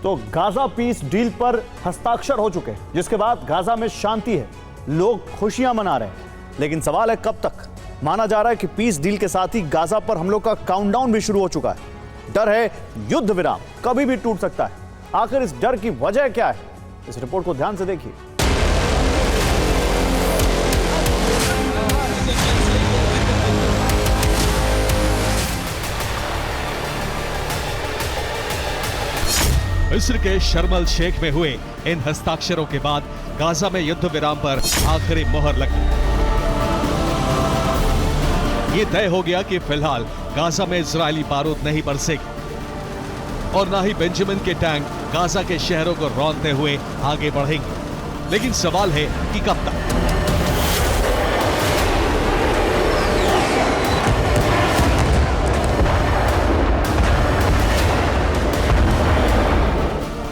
तो Gaza peace deal पर हस्ताक्षर हो चुके हैं, जिसके बाद गाजा में शांति है, लोग खुशियां मना रहे हैं। लेकिन सवाल है कब तक। माना जा रहा है कि पीस डील के साथ ही गाजा पर हमलों का काउंटडाउन भी शुरू हो चुका है। डर है युद्ध विराम कभी भी टूट सकता है। आखिर इस डर की वजह क्या है, इस रिपोर्ट को ध्यान से देखिए। मिस्र के शर्म अल शेख में हुए इन हस्ताक्षरों के बाद गाजा में युद्ध विराम पर आखिरी मोहर लगी। ये तय हो गया कि फिलहाल गाजा में इजरायली बारूद नहीं बरसेगी और ना ही बेंजामिन के टैंक गाजा के शहरों को रौंदते हुए आगे बढ़ेंगे। लेकिन सवाल है कि कब तक।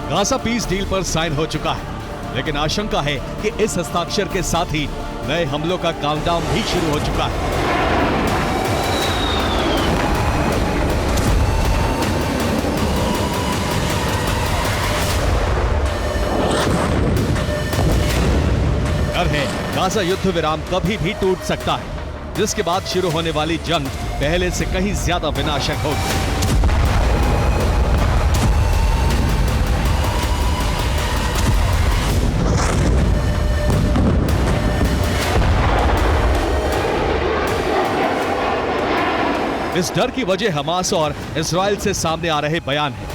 गाजा पीस डील पर साइन हो चुका है, लेकिन आशंका है कि इस हस्ताक्षर के साथ ही नए हमलों का काउंटडाउन भी शुरू हो चुका है। डर है गाजा युद्ध विराम कभी भी टूट सकता है, जिसके बाद शुरू होने वाली जंग पहले से कहीं ज्यादा विनाशक होगी। इस डर की वजह हमास और इजराइल से सामने आ रहे बयान है।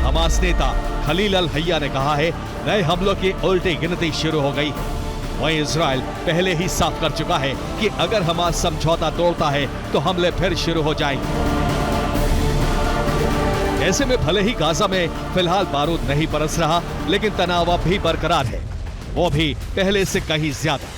हमास नेता खलील अल हैया ने कहा है नए हमलों की उल्टी गिनती शुरू हो गई है। वहीं इजराइल पहले ही साफ कर चुका है कि अगर हमास समझौता तोड़ता है तो हमले फिर शुरू हो जाएंगे। ऐसे में भले ही गाजा में फिलहाल बारूद नहीं बरस रहा, लेकिन तनाव अब भी बरकरार है, वो भी पहले से कहीं ज्यादा।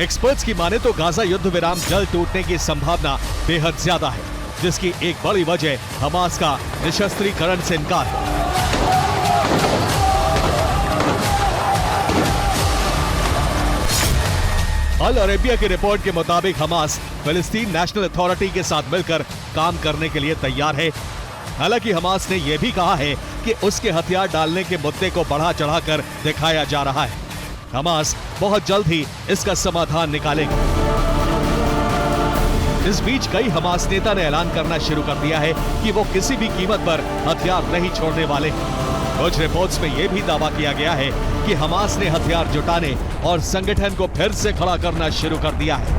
एक्सपर्ट्स की माने तो गाजा युद्ध विराम जल्द टूटने की संभावना बेहद ज्यादा है, जिसकी एक बड़ी वजह हमास का निशस्त्रीकरण से इनकार है। अल अरेबिया की रिपोर्ट के मुताबिक हमास फिलिस्तीन नेशनल अथॉरिटी के साथ मिलकर काम करने के लिए तैयार है। हालांकि हमास ने यह भी कहा है कि उसके हथियार डालने के मुद्दे को बढ़ा चढ़ाकर दिखाया जा रहा है। हमास बहुत जल्द ही इसका समाधान निकालेगा। इस बीच कई हमास नेता ने ऐलान करना शुरू कर दिया है कि वो किसी भी कीमत पर हथियार नहीं छोड़ने वाले। कुछ रिपोर्ट्स में यह भी दावा किया गया है कि हमास ने हथियार जुटाने और संगठन को फिर से खड़ा करना शुरू कर दिया है।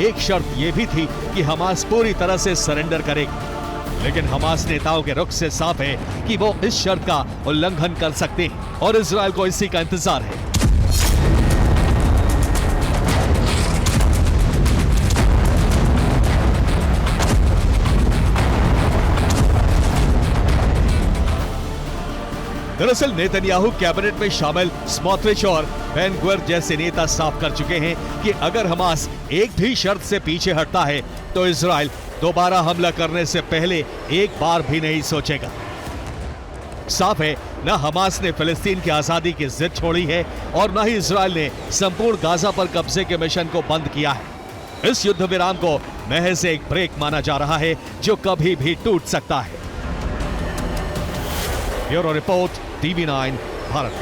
एक शर्त यह भी थी कि हमास पूरी तरह से सरेंडर करेगी, लेकिन हमास नेताओं के रुख से साफ है कि वो इस शर्त का उल्लंघन कर सकते हैं और इजराइल को इसी का इंतजार है। दरअसल नेतन्याहू कैबिनेट में शामिल स्मोट्रिच और बेन गुवेर जैसे नेता साफ कर चुके हैं कि अगर हमास एक भी शर्त से पीछे हटता है तो इजराइल दोबारा हमला करने से पहले एक बार भी नहीं सोचेगा। साफ है, न हमास ने फिलिस्तीन की आजादी की जिद छोड़ी है और न ही इजराइल ने संपूर्ण गाजा पर कब्जे के मिशन को बंद किया है। इस युद्ध विराम को महज एक ब्रेक माना जा रहा है जो कभी भी टूट सकता है। Bureau report, TV9 Bharat.